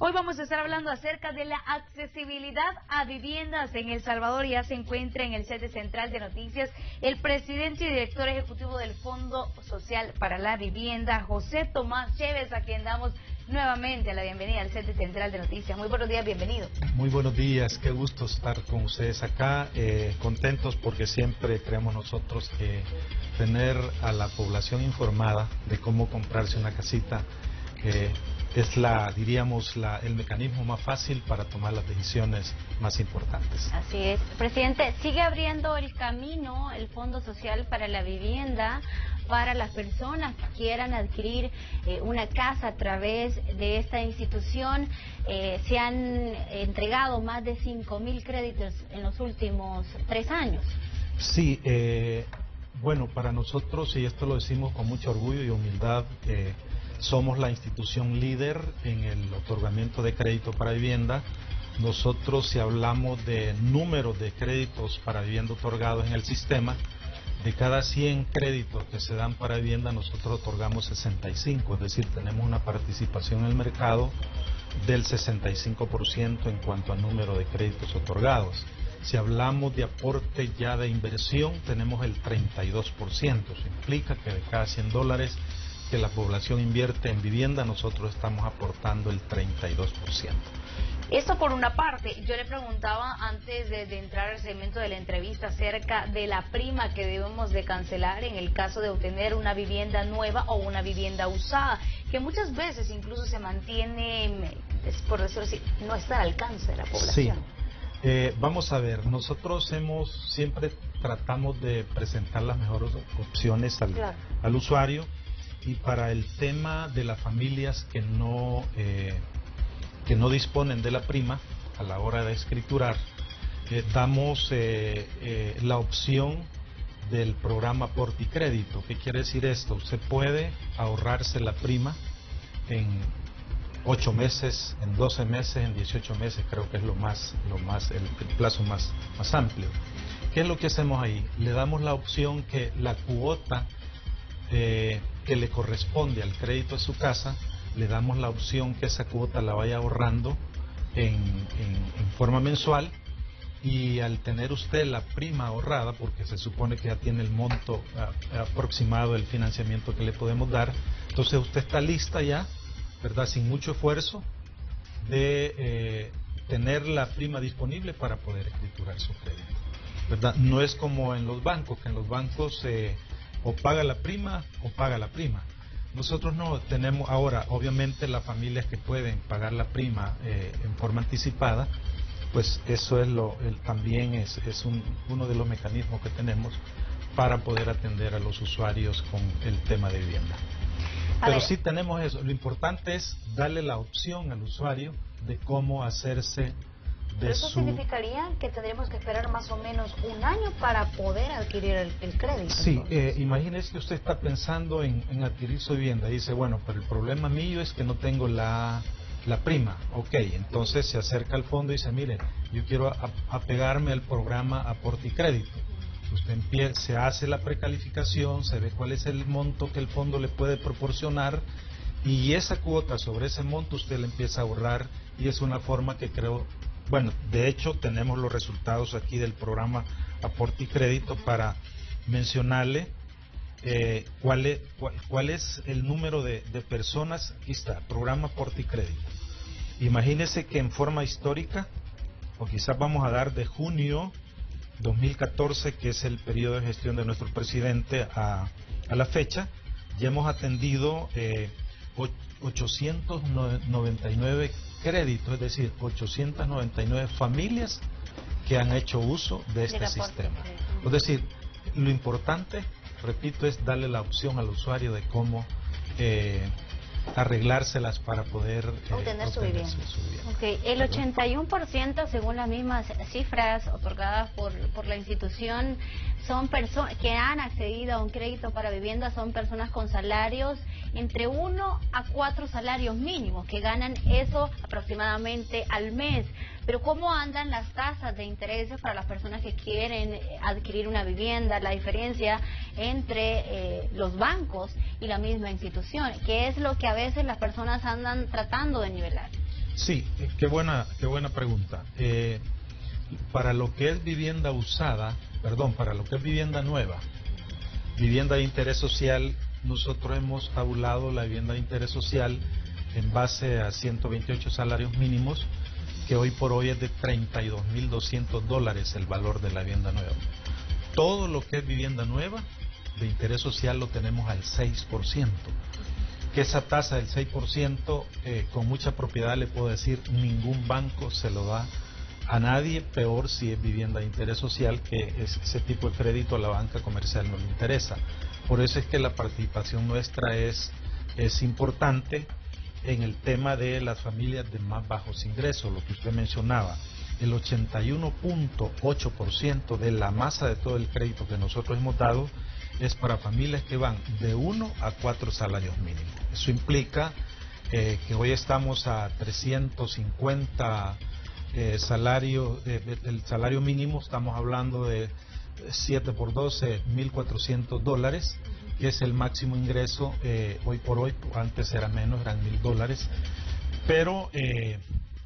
Hoy vamos a estar hablando acerca de la accesibilidad a viviendas en El Salvador. Ya se encuentra en el sede central de noticias el presidente y director ejecutivo del Fondo Social para la Vivienda, José Tomás Chévez, a quien damos nuevamente la bienvenida al sede central de noticias. Muy buenos días, bienvenido. Muy buenos días, qué gusto estar con ustedes acá, contentos porque siempre creemos nosotros que tener a la población informada de cómo comprarse una casita es el mecanismo más fácil para tomar las decisiones más importantes. Así es. Presidente, sigue abriendo el camino el Fondo Social para la Vivienda para las personas que quieran adquirir una casa a través de esta institución. Se han entregado más de 5.000 créditos en los últimos 3 años. Sí, bueno, para nosotros, y esto lo decimos con mucho orgullo y humildad, somos la institución líder en el otorgamiento de crédito para vivienda. Nosotros, si hablamos de número de créditos para vivienda otorgados en el sistema, de cada 100 créditos que se dan para vivienda, nosotros otorgamos 65, es decir, tenemos una participación en el mercado del 65% en cuanto al número de créditos otorgados. Si hablamos de aporte ya de inversión, tenemos el 32%. Eso implica que de cada $100 que la población invierte en vivienda, nosotros estamos aportando el 32%. Esto por una parte. Yo le preguntaba antes de entrar al segmento de la entrevista acerca de la prima que debemos de cancelar en el caso de obtener una vivienda nueva o una vivienda usada, que muchas veces incluso se mantiene, por decirlo así, no está al alcance de la población. Sí. Vamos a ver, nosotros siempre tratamos de presentar las mejores opciones al usuario, y para el tema de las familias que no disponen de la prima a la hora de escriturar, damos la opción del programa Porticrédito. ¿Qué quiere decir esto? Usted puede ahorrarse la prima en 8 meses, en 12 meses, en 18 meses, creo que es el plazo más amplio. ¿Qué es lo que hacemos ahí? Le damos la opción que la cuota que le corresponde al crédito de su casa, le damos la opción que esa cuota la vaya ahorrando en forma mensual, y al tener usted la prima ahorrada, porque se supone que ya tiene el monto aproximado del financiamiento que le podemos dar, entonces usted está lista ya, ¿verdad?, sin mucho esfuerzo, de tener la prima disponible para poder escriturar su crédito, ¿verdad? No es como en los bancos, que en los bancos o paga la prima o paga la prima. Nosotros no tenemos ahora, obviamente las familias que pueden pagar la prima en forma anticipada, pues eso es también es uno de los mecanismos que tenemos para poder atender a los usuarios con el tema de vivienda. Pero sí tenemos eso. Lo importante es darle la opción al usuario de cómo hacerse de ¿Eso significaría que tendríamos que esperar más o menos un año para poder adquirir el crédito? Sí, imagínese que usted está pensando en adquirir su vivienda y dice, bueno, pero el problema mío es que no tengo la prima. Ok, entonces se acerca al fondo y dice, mire, yo quiero apegarme al programa Aporte y Crédito. Usted se hace la precalificación, se ve cuál es el monto que el fondo le puede proporcionar, y esa cuota sobre ese monto usted le empieza a ahorrar, y es una forma que creo... Bueno, de hecho tenemos los resultados aquí del programa Aporte y Crédito para mencionarle cuál es el número de personas. Aquí está, programa Aporte y Crédito. Imagínese que en forma histórica, o quizás vamos a dar de junio 2014, que es el periodo de gestión de nuestro presidente, a la fecha, ya hemos atendido 899 créditos, es decir, 899 familias que han hecho uso de este sistema. Es decir, lo importante, repito, es darle la opción al usuario de cómo arreglárselas para poder obtener su vivienda. Okay. El 81%, según las mismas cifras otorgadas por la institución, son personas que han accedido a un crédito para vivienda, son personas con salarios entre 1 a 4 salarios mínimos, que ganan eso aproximadamente al mes. Pero ¿cómo andan las tasas de intereses para las personas que quieren adquirir una vivienda? La diferencia entre los bancos y la misma institución, que es lo que a veces las personas andan tratando de nivelar. Sí, qué buena pregunta. Para lo que es vivienda usada, para lo que es vivienda nueva, vivienda de interés social, nosotros hemos tabulado la vivienda de interés social en base a 128 salarios mínimos, que hoy por hoy es de $32.200 el valor de la vivienda nueva. Todo lo que es vivienda nueva de interés social lo tenemos al 6%. Que esa tasa del 6%, con mucha propiedad le puedo decir, ningún banco se lo da a nadie, peor si es vivienda de interés social, que ese tipo de crédito a la banca comercial no le interesa. Por eso es que la participación nuestra es importante en el tema de las familias de más bajos ingresos, lo que usted mencionaba. El 81.8% de la masa de todo el crédito que nosotros hemos dado es para familias que van de 1 a 4 salarios mínimos. Eso implica que hoy estamos a 350 el salario mínimo, estamos hablando de 7 por 12, $1.400, que es el máximo ingreso hoy por hoy. Antes era menos, eran $1.000, pero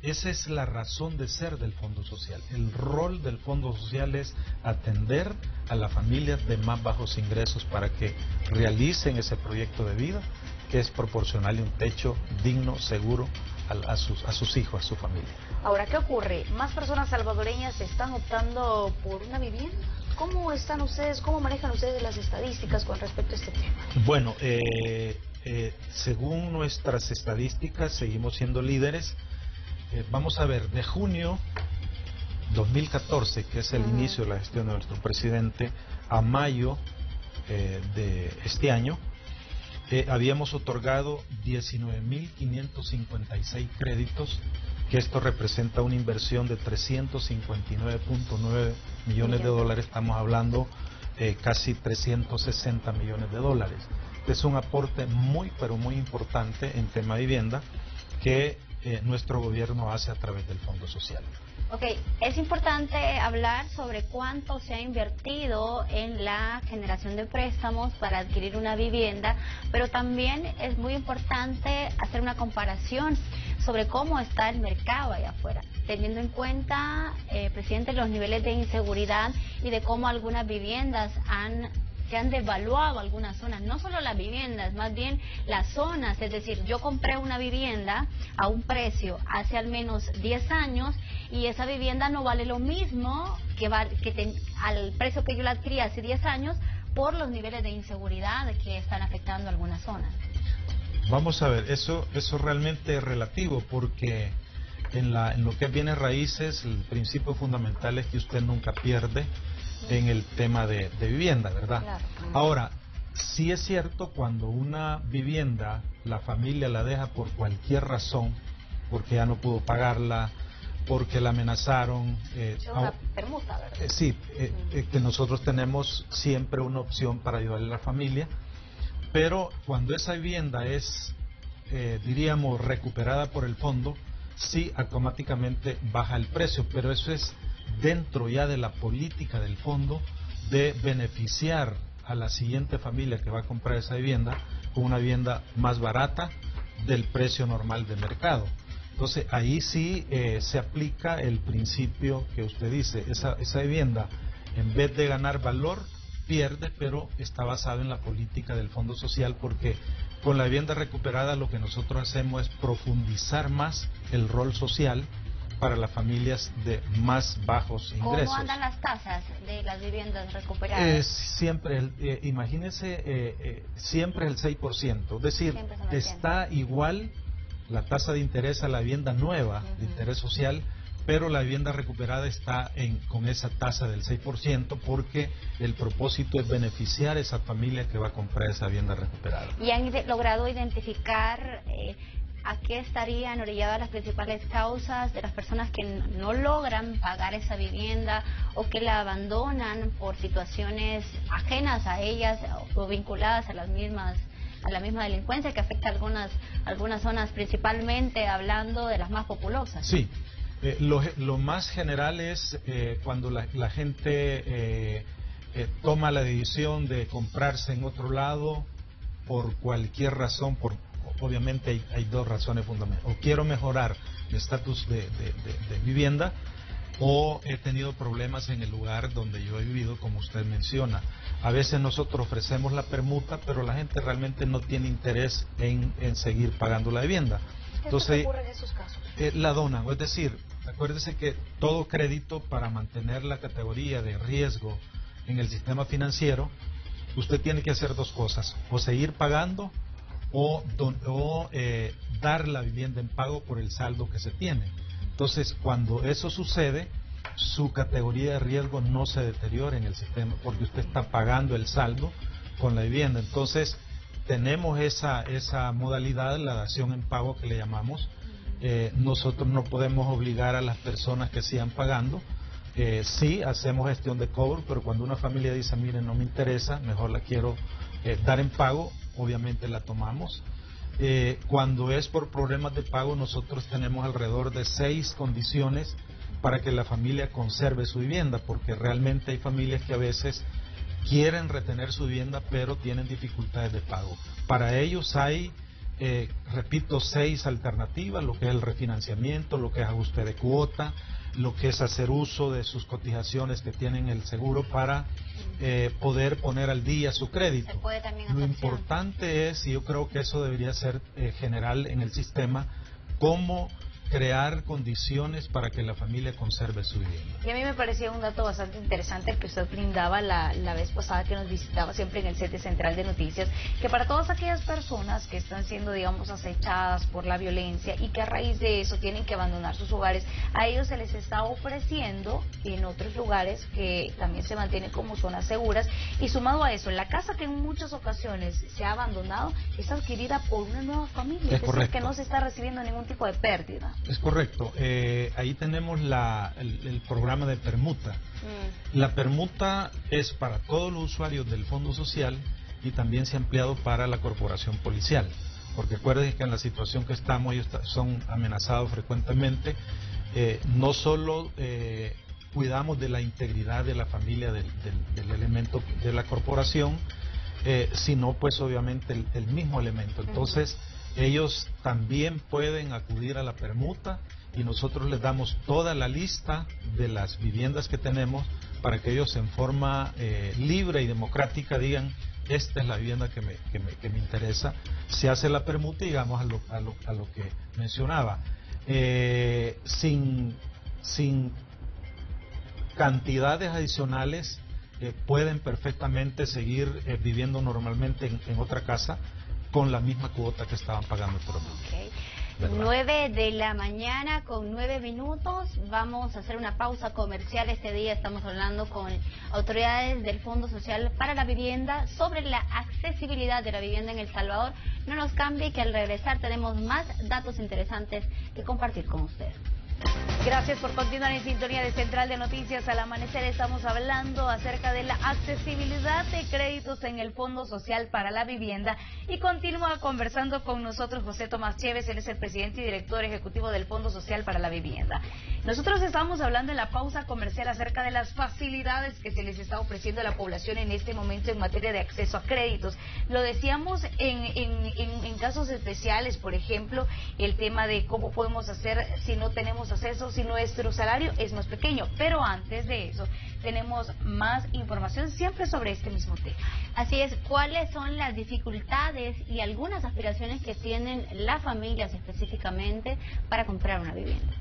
esa es la razón de ser del Fondo Social. El rol del Fondo Social es atender a las familias de más bajos ingresos para que realicen ese proyecto de vida, que es proporcionarle un techo digno, seguro a sus hijos, a su familia. Ahora, ¿qué ocurre? Más personas salvadoreñas están optando por una vivienda. ¿Cómo están ustedes, cómo manejan ustedes las estadísticas con respecto a este tema? Bueno, según nuestras estadísticas, seguimos siendo líderes. Vamos a ver, de junio 2014, que es el inicio de la gestión de nuestro presidente, a mayo de este año, habíamos otorgado 19.556 créditos, que esto representa una inversión de $359.9 millones. Estamos hablando casi $360 millones. Es un aporte muy, pero muy importante en tema de vivienda que nuestro gobierno hace a través del Fondo Social. Ok, es importante hablar sobre cuánto se ha invertido en la generación de préstamos para adquirir una vivienda, pero también es muy importante hacer una comparación sobre cómo está el mercado allá afuera, teniendo en cuenta, presidente, los niveles de inseguridad y de cómo algunas viviendas se han devaluado algunas zonas, no solo las viviendas, más bien las zonas. Es decir, yo compré una vivienda a un precio hace al menos 10 años y esa vivienda no vale lo mismo al precio que yo la adquirí hace 10 años por los niveles de inseguridad que están afectando algunas zonas. Vamos a ver, eso realmente es relativo, porque en lo que es bienes raíces, el principio fundamental es que usted nunca pierde en el tema de vivienda, ¿verdad? Claro. Ahora, sí es cierto, cuando una vivienda, la familia la deja por cualquier razón, porque ya no pudo pagarla, porque la amenazaron. Una permuta, ¿verdad? Sí, que nosotros tenemos siempre una opción para ayudarle a la familia, pero cuando esa vivienda es, diríamos, recuperada por el fondo, sí, automáticamente baja el precio, pero eso es dentro ya de la política del fondo de beneficiar a la siguiente familia que va a comprar esa vivienda con una vivienda más barata del precio normal de mercado. Entonces ahí sí se aplica el principio que usted dice, esa vivienda en vez de ganar valor pierde, pero está basado en la política del Fondo Social, porque con la vivienda recuperada lo que nosotros hacemos es profundizar más el rol social para las familias de más bajos ingresos. ¿Cómo andan las tasas de las viviendas recuperadas? Siempre, imagínense, siempre el 6%, es decir, está igual la tasa de interés a la vivienda nueva de interés social, pero la vivienda recuperada está con esa tasa del 6%, porque el propósito es beneficiar a esa familia que va a comprar esa vivienda recuperada. ¿Y han logrado identificar a qué estarían orilladas las principales causas de las personas que no logran pagar esa vivienda o que la abandonan por situaciones ajenas a ellas o vinculadas a la misma delincuencia que afecta a algunas zonas, principalmente hablando de las más populosas? Sí, lo más general es cuando la gente toma la decisión de comprarse en otro lado por cualquier razón, obviamente hay dos razones fundamentales. O quiero mejorar estatus de vivienda, o he tenido problemas en el lugar donde yo he vivido, como usted menciona. A veces nosotros ofrecemos la permuta, pero la gente realmente no tiene interés en seguir pagando la vivienda. Entonces, ¿qué ocurre en esos casos? La donan, es decir, acuérdese que todo crédito, para mantener la categoría de riesgo en el sistema financiero, usted tiene que hacer dos cosas: o seguir pagando o dar la vivienda en pago por el saldo que se tiene. Entonces, cuando eso sucede, su categoría de riesgo no se deteriora en el sistema, porque usted está pagando el saldo con la vivienda. Entonces, tenemos esa modalidad, la dación en pago que le llamamos. Nosotros no podemos obligar a las personas que sigan pagando. Sí, hacemos gestión de cobro, pero cuando una familia dice, miren, no me interesa, mejor la quiero dar en pago, obviamente la tomamos. Cuando es por problemas de pago, nosotros tenemos alrededor de 6 condiciones para que la familia conserve su vivienda, porque realmente hay familias que a veces quieren retener su vivienda, pero tienen dificultades de pago. Para ellos hay, repito, 6 alternativas: lo que es el refinanciamiento, lo que es ajuste de cuota, lo que es hacer uso de sus cotizaciones que tienen el seguro para poder poner al día su crédito. Se puede también Lo importante es, y yo creo que eso debería ser general en el sistema, cómo crear condiciones para que la familia conserve su vivienda. Y a mí me parecía un dato bastante interesante el que usted brindaba la vez pasada que nos visitaba siempre en el set central de noticias, que para todas aquellas personas que están siendo, digamos, acechadas por la violencia y que a raíz de eso tienen que abandonar sus hogares, a ellos se les está ofreciendo en otros lugares que también se mantienen como zonas seguras, y sumado a eso, la casa que en muchas ocasiones se ha abandonado es adquirida por una nueva familia, es decir, que no se está recibiendo ningún tipo de pérdida. Es correcto. Ahí tenemos el programa de permuta. La permuta es para todos los usuarios del Fondo Social y también se ha ampliado para la corporación policial, porque acuérdense que en la situación que estamos, ellos son amenazados frecuentemente. No solo cuidamos de la integridad de la familia del elemento de la corporación, sino pues obviamente el mismo elemento. Entonces, ellos también pueden acudir a la permuta y nosotros les damos toda la lista de las viviendas que tenemos para que ellos en forma libre y democrática digan, esta es la vivienda que me interesa. Se hace la permuta y llegamos a lo que mencionaba. Sin cantidades adicionales, pueden perfectamente seguir viviendo normalmente en otra casa con la misma cuota que estaban pagando por mes. Okay. 9 de la mañana con 9 minutos. Vamos a hacer una pausa comercial. Este día estamos hablando con autoridades del Fondo Social para la Vivienda sobre la accesibilidad de la vivienda en El Salvador. No nos cambie, que al regresar tenemos más datos interesantes que compartir con ustedes. Gracias por continuar en sintonía de Central de Noticias. Al amanecer estamos hablando acerca de la accesibilidad de créditos en el Fondo Social para la Vivienda, y continúa conversando con nosotros José Tomás Chévez. Él es el presidente y director ejecutivo del Fondo Social para la Vivienda. Nosotros estábamos hablando en la pausa comercial acerca de las facilidades que se les está ofreciendo a la población en este momento en materia de acceso a créditos. Lo decíamos en casos especiales, por ejemplo, el tema de cómo podemos hacer si no tenemos acceso, si nuestro salario es más pequeño. Pero antes de eso, tenemos más información siempre sobre este mismo tema. Así es, ¿cuáles son las dificultades y algunas aspiraciones que tienen las familias específicamente para comprar una vivienda?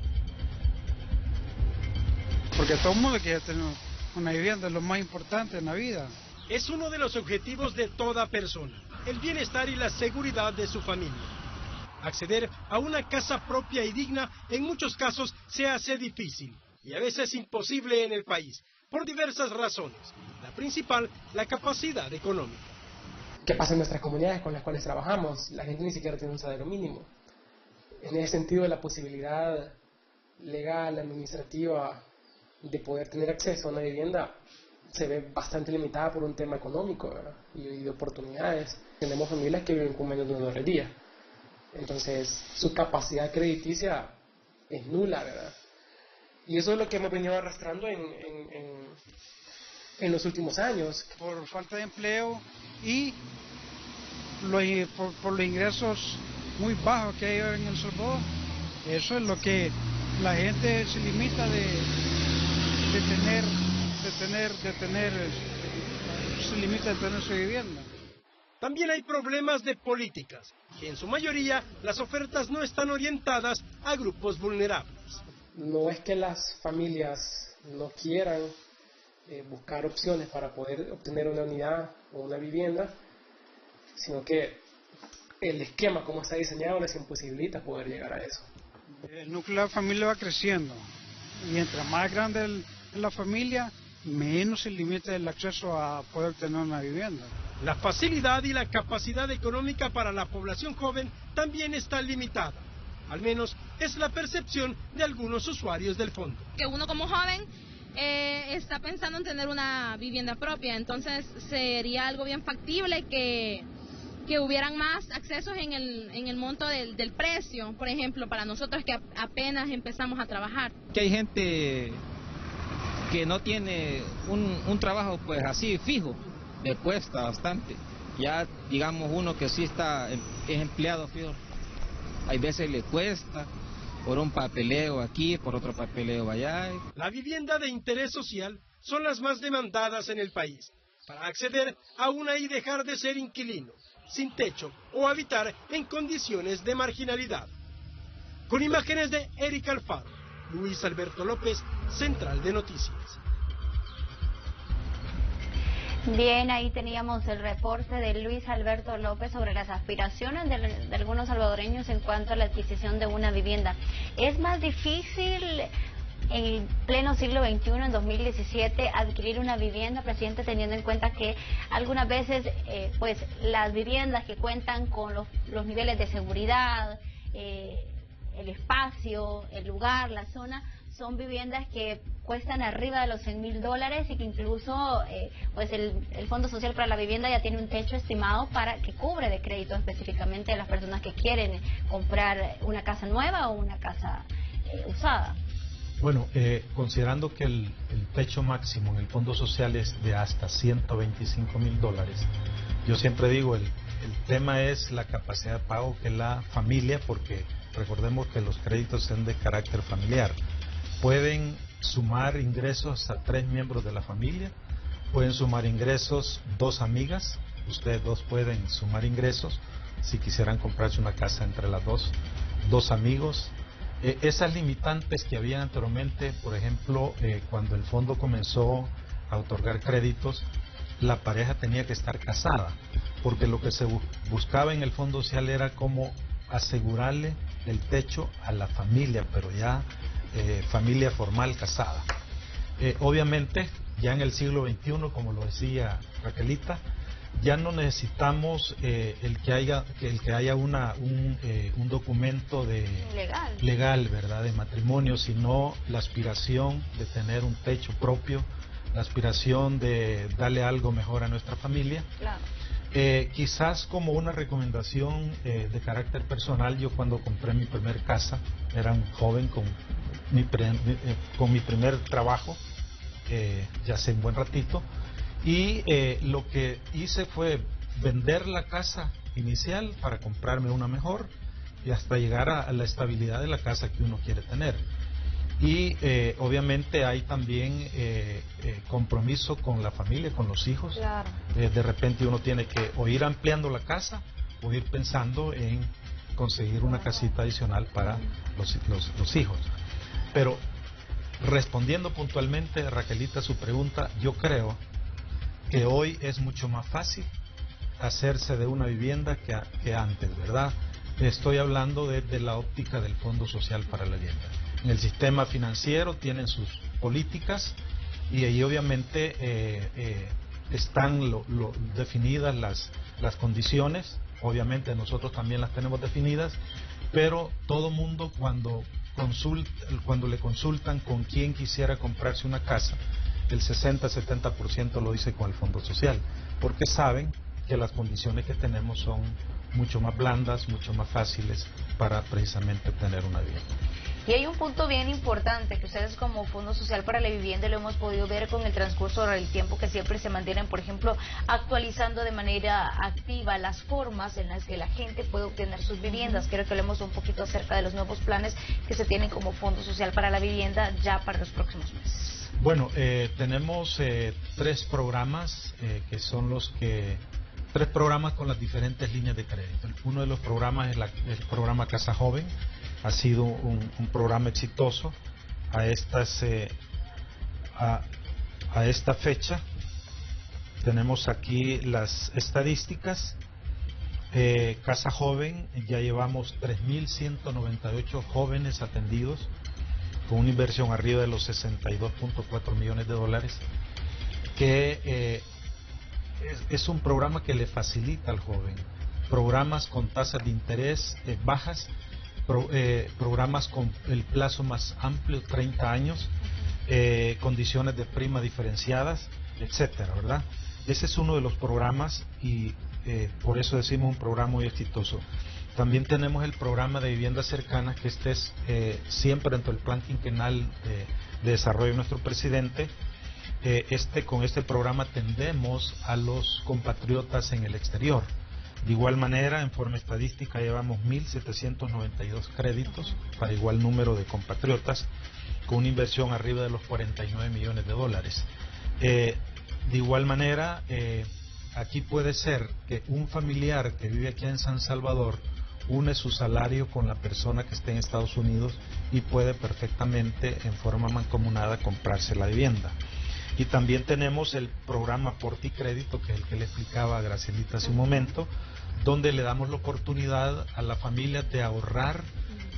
Porque todo el mundo quiere tener una vivienda, es lo más importante en la vida. Es uno de los objetivos de toda persona, el bienestar y la seguridad de su familia. Acceder a una casa propia y digna en muchos casos se hace difícil y a veces imposible en el país, por diversas razones. La principal, la capacidad económica. ¿Qué pasa en nuestras comunidades con las cuales trabajamos? La gente ni siquiera tiene un salario mínimo. En ese sentido, la posibilidad legal, administrativa, de poder tener acceso a una vivienda se ve bastante limitada por un tema económico, ¿verdad? Y de oportunidades. Tenemos familias que viven con menos de $1 al día. Entonces, su capacidad crediticia es nula, ¿verdad? Y eso es lo que hemos venido arrastrando en los últimos años. Por falta de empleo y por los ingresos muy bajos que hay en El Salvador, Eso es lo que la gente se limita se limita de tener su vivienda. También hay problemas de políticas, que en su mayoría las ofertas no están orientadas a grupos vulnerables. No es que las familias no quieran buscar opciones para poder obtener una unidad o una vivienda, sino que el esquema como está diseñado les imposibilita poder llegar a eso. El núcleo de la familia va creciendo. Mientras más grande es la familia, menos se limita el acceso a poder obtener una vivienda. La facilidad y la capacidad económica para la población joven también está limitada. Al menos es la percepción de algunos usuarios del fondo. Que uno como joven está pensando en tener una vivienda propia, entonces sería algo bien factible que hubieran más accesos en el monto del precio, por ejemplo, para nosotros que apenas empezamos a trabajar. Que hay gente que no tiene un trabajo pues así fijo, le cuesta bastante. Ya digamos uno que sí es empleado fijo, hay veces le cuesta por un papeleo aquí, por otro papeleo allá. La vivienda de interés social son las más demandadas en el país, para acceder a una y dejar de ser inquilino, sin techo o habitar en condiciones de marginalidad. Con imágenes de Eric Alfaro, Luis Alberto López, Central de Noticias. Bien, ahí teníamos el reporte de Luis Alberto López sobre las aspiraciones de algunos salvadoreños en cuanto a la adquisición de una vivienda. Es más difícil en pleno siglo XXI, en 2017, adquirir una vivienda, presidente, teniendo en cuenta que algunas veces pues las viviendas que cuentan con los niveles de seguridad, el espacio, el lugar, la zona, son viviendas que cuestan arriba de los $100,000 y que incluso pues el Fondo Social para la Vivienda ya tiene un techo estimado para que cubre de crédito específicamente a las personas que quieren comprar una casa nueva o una casa usada. Bueno, considerando que el techo máximo en el Fondo Social es de hasta $125,000, yo siempre digo, el tema es la capacidad de pago que la familia, porque recordemos que los créditos son de carácter familiar. Pueden sumar ingresos a 3 miembros de la familia, pueden sumar ingresos 2 amigas, ustedes dos pueden sumar ingresos si quisieran comprarse una casa entre las dos amigos. Esas limitantes que había anteriormente, por ejemplo, cuando el fondo comenzó a otorgar créditos, la pareja tenía que estar casada, porque lo que se buscaba en el Fondo Social era como asegurarle el techo a la familia, pero ya familia formal casada. Obviamente, ya en el siglo XXI, como lo decía Raquelita, ya no necesitamos el que haya un documento legal, ¿verdad?, de matrimonio, sino la aspiración de tener un techo propio, la aspiración de darle algo mejor a nuestra familia. Claro. Quizás como una recomendación de carácter personal, yo cuando compré mi primer casa, era un joven con mi primer trabajo, ya hace un buen ratito, y lo que hice fue vender la casa inicial para comprarme una mejor y hasta llegar a la estabilidad de la casa que uno quiere tener. Y obviamente hay también compromiso con la familia, con los hijos. Claro. De repente uno tiene que o ir ampliando la casa o ir pensando en conseguir una casita adicional para los hijos. Pero respondiendo puntualmente, Raquelita, su pregunta, yo creo que hoy es mucho más fácil hacerse de una vivienda que antes, ¿verdad? Estoy hablando desde la óptica del Fondo Social para la Vivienda. En el sistema financiero tienen sus políticas y ahí obviamente están definidas las condiciones, obviamente nosotros también las tenemos definidas, pero todo mundo cuando le consultan con quién quisiera comprarse una casa, el 60-70% lo dice con el Fondo Social, porque saben que las condiciones que tenemos son mucho más blandas, mucho más fáciles para precisamente tener una vivienda. Y hay un punto bien importante que ustedes como Fondo Social para la Vivienda lo hemos podido ver con el transcurso del tiempo, que siempre se mantienen, por ejemplo, actualizando de manera activa las formas en las que la gente puede obtener sus viviendas. Quiero que hablemos un poquito acerca de los nuevos planes que se tienen como Fondo Social para la Vivienda ya para los próximos meses. Bueno, tenemos 3 programas que son los que... 3 programas con las diferentes líneas de crédito. Uno de los programas es el programa Casa Joven. Ha sido un programa exitoso. A esta fecha tenemos aquí las estadísticas. Casa Joven, ya llevamos 3.198 jóvenes atendidos con una inversión arriba de los 62.4 millones de dólares, que es un programa que le facilita al joven. Programas con tasas de interés bajas, programas con el plazo más amplio, 30 años, condiciones de prima diferenciadas, etcétera, ¿verdad? Ese es uno de los programas y por eso decimos un programa muy exitoso. También tenemos el programa de viviendas cercanas, que este es siempre dentro del plan quinquenal de desarrollo de nuestro presidente. Con este programa atendemos a los compatriotas en el exterior. De igual manera, en forma estadística, llevamos 1.792 créditos para igual número de compatriotas, con una inversión arriba de los 49 millones de dólares. De igual manera, aquí puede ser que un familiar que vive aquí en San Salvador une su salario con la persona que esté en Estados Unidos y puede perfectamente, en forma mancomunada, comprarse la vivienda. Y también tenemos el programa Porticrédito, que es el que le explicaba a Gracielita hace un momento, donde le damos la oportunidad a la familia de ahorrar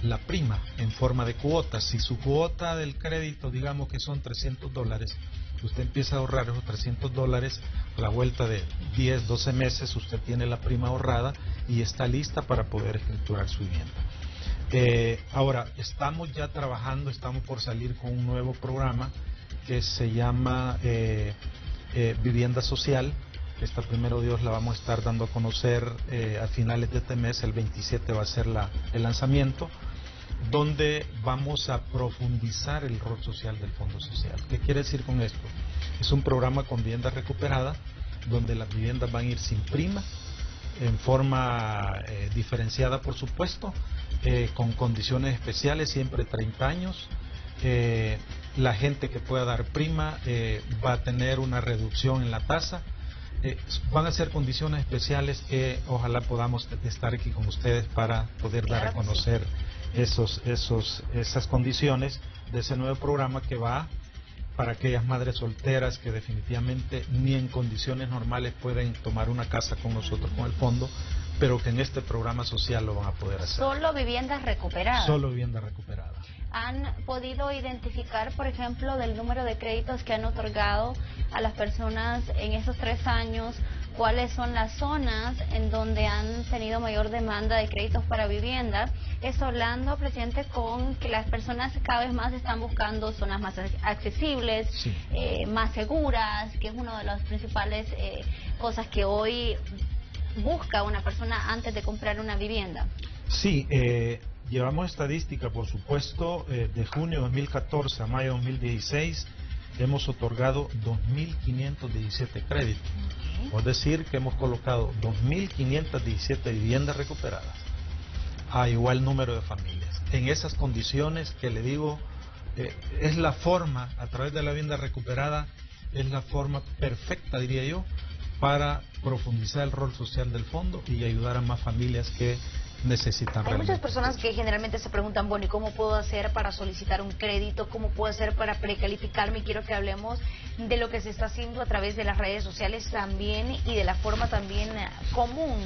la prima en forma de cuotas. Si su cuota del crédito, digamos que son $300, usted empieza a ahorrar esos $300, a la vuelta de 10, 12 meses usted tiene la prima ahorrada y está lista para poder escriturar su vivienda. Ahora, estamos ya trabajando, estamos por salir con un nuevo programa que se llama Vivienda Social. Esta, primero Dios, la vamos a estar dando a conocer a finales de este mes. El 27 va a ser el lanzamiento, donde vamos a profundizar el rol social del Fondo Social. ¿Qué quiere decir con esto? Es un programa con vivienda recuperada, donde las viviendas van a ir sin prima, en forma diferenciada, por supuesto, con condiciones especiales, siempre 30 años. La gente que pueda dar prima va a tener una reducción en la tasa. Van a ser condiciones especiales que ojalá podamos estar aquí con ustedes para poder dar a conocer esas condiciones de ese nuevo programa, que va para aquellas madres solteras que definitivamente ni en condiciones normales pueden tomar una casa con nosotros, con el fondo, pero que en este programa social lo van a poder hacer. Solo viviendas recuperadas. Solo viviendas recuperadas. ¿Han podido identificar, por ejemplo, del número de créditos que han otorgado a las personas en esos 3 años, cuáles son las zonas en donde han tenido mayor demanda de créditos para vivienda? Esto hablando, presidente, con que las personas cada vez más están buscando zonas más accesibles, sí, más seguras, que es una de las principales cosas que hoy busca una persona antes de comprar una vivienda. Sí, llevamos estadística, por supuesto, de junio de 2014 a mayo de 2016 hemos otorgado 2.517 créditos. Es decir, que hemos colocado 2.517 viviendas recuperadas a igual número de familias. En esas condiciones que le digo, es la forma, a través de la vivienda recuperada, es la forma perfecta, diría yo, para profundizar el rol social del fondo y ayudar a más familias que necesitan. Hay muchas personas que generalmente se preguntan, bueno, ¿y cómo puedo hacer para solicitar un crédito? ¿Cómo puedo hacer para precalificarme? Y quiero que hablemos de lo que se está haciendo a través de las redes sociales también y de la forma también común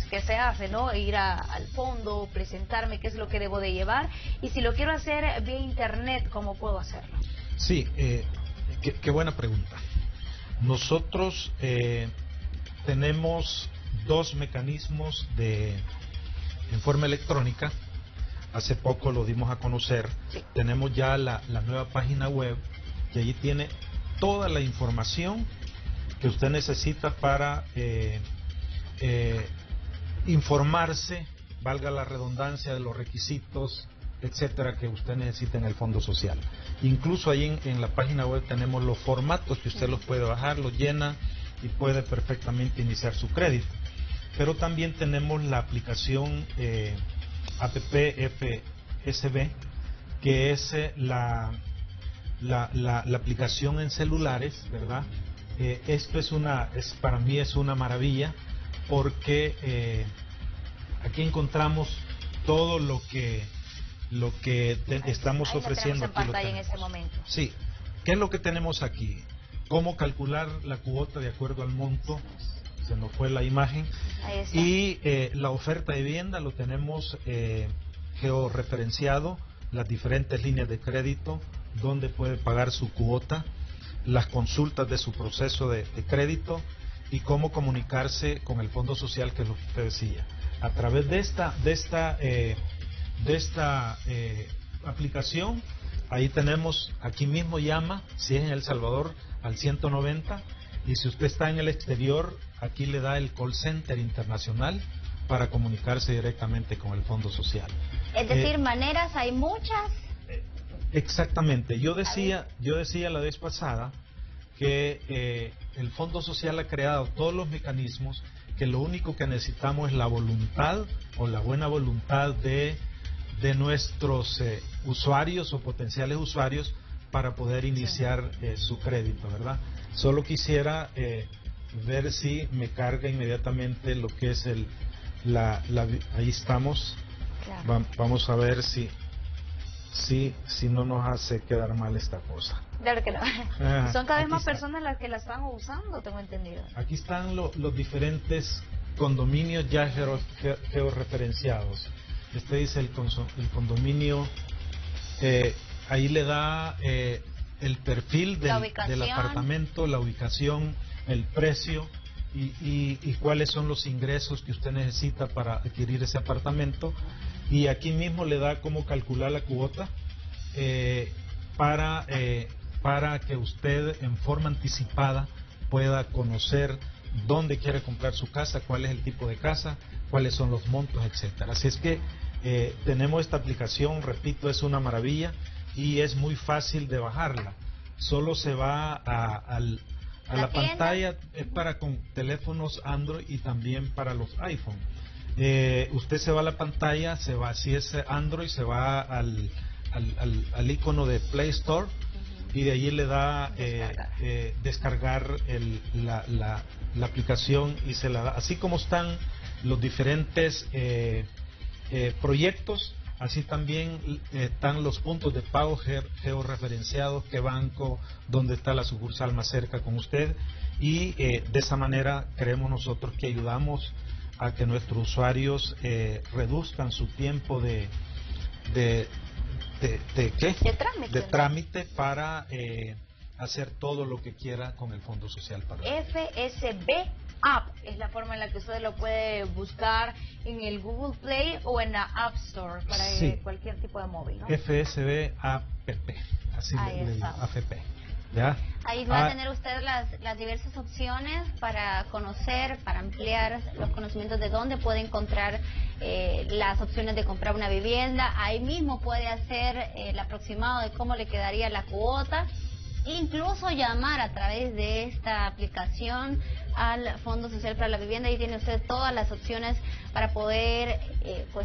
que se hace, ¿no? Ir al fondo, presentarme, qué es lo que debo de llevar, y si lo quiero hacer vía internet, ¿cómo puedo hacerlo? Sí, qué buena pregunta. Nosotros tenemos 2 mecanismos en forma electrónica. Hace poco lo dimos a conocer. Sí. Tenemos ya la nueva página web, que allí tiene toda la información que usted necesita para informarse, valga la redundancia, de los requisitos etcétera, que usted necesite en el Fondo Social. Incluso ahí en la página web tenemos los formatos que usted los puede bajar, los llena y puede perfectamente iniciar su crédito. Pero también tenemos la aplicación APP-FSB, que es la aplicación en celulares, ¿verdad? Esto para mí es una maravilla, porque aquí encontramos todo lo que estamos ofreciendo. Ahí lo tenemos en pantalla en este momento. Sí. ¿Qué es lo que tenemos aquí? Cómo calcular la cuota de acuerdo al monto. Se nos fue la imagen. Ahí está. Y la oferta de vivienda lo tenemos georreferenciado, las diferentes líneas de crédito, donde puede pagar su cuota, las consultas de su proceso de crédito y cómo comunicarse con el Fondo Social, que es lo que usted decía. A través de esta aplicación, ahí tenemos, aquí mismo llama, si es en El Salvador, al 190, y si usted está en el exterior, aquí le da el call center internacional para comunicarse directamente con el Fondo Social. Es decir, maneras hay muchas. Exactamente. Yo decía la vez pasada que el Fondo Social ha creado todos los mecanismos, que lo único que necesitamos es la voluntad o la buena voluntad de nuestros usuarios o potenciales usuarios para poder iniciar su crédito, ¿verdad? Solo quisiera ver si me carga inmediatamente lo que es ahí estamos. Claro. Vamos a ver si no nos hace quedar mal esta cosa. Claro que no. Son cada vez más personas las que la están usando, tengo entendido. Aquí están los diferentes condominios ya georreferenciados. Este dice el condominio, ahí le da el perfil del apartamento, la ubicación, el precio y cuáles son los ingresos que usted necesita para adquirir ese apartamento. Y aquí mismo le da cómo calcular la cuota para que usted en forma anticipada pueda conocer dónde quiere comprar su casa, cuál es el tipo de casa, cuáles son los montos, etcétera. Así es que tenemos esta aplicación, repito, es una maravilla y es muy fácil de bajarla. Solo se va a la pantalla, es para con teléfonos Android y también para los iPhone. Usted se va a la pantalla, si es Android, se va al icono de Play Store y de allí le da descargar la aplicación y se la da. Así como están los diferentes proyectos, así también están los puntos de pago georreferenciados, qué banco, dónde está la sucursal más cerca con usted, y de esa manera creemos nosotros que ayudamos a que nuestros usuarios reduzcan su tiempo de trámite para hacer todo lo que quiera con el Fondo Social para FSB App es la forma en la que usted lo puede buscar en el Google Play o en la App Store para cualquier tipo de móvil, ¿no? FSB App, así le AFP. ¿Ya? Ahí va a tener usted las diversas opciones para conocer, para ampliar los conocimientos de dónde puede encontrar las opciones de comprar una vivienda. Ahí mismo puede hacer el aproximado de cómo le quedaría la cuota. Incluso llamar a través de esta aplicación al Fondo Social para la Vivienda. Ahí tiene usted todas las opciones para poder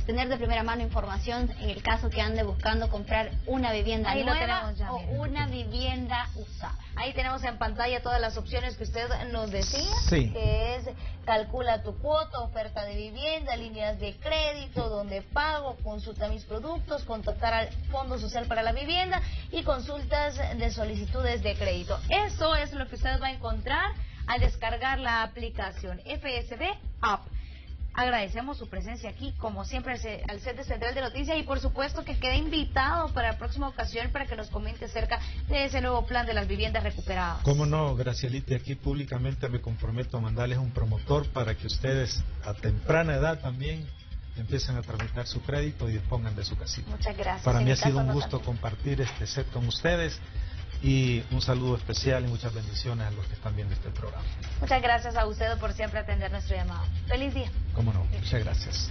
tener de primera mano información en el caso que ande buscando comprar una vivienda nueva o una vivienda usada. Ahí tenemos en pantalla todas las opciones que usted nos decía, sí, que es calcula tu cuota, oferta de vivienda, líneas de crédito, donde pago, consulta mis productos, contactar al Fondo Social para la Vivienda y consultas de solicitudes de crédito. Eso es lo que usted va a encontrar al descargar la aplicación FSB App. Agradecemos su presencia aquí, como siempre, al set de Central de Noticias, y por supuesto que quede invitado para la próxima ocasión para que nos comente acerca de ese nuevo plan de las viviendas recuperadas. Cómo no, Gracielita, aquí públicamente me comprometo a mandarles un promotor para que ustedes a temprana edad también empiecen a tramitar su crédito y dispongan de su casita. Muchas gracias. Para mí ha sido un gusto compartir este set con ustedes. Y un saludo especial y muchas bendiciones a los que están viendo este programa. Muchas gracias a usted por siempre atender nuestro llamado. Feliz día. Cómo no, muchas gracias.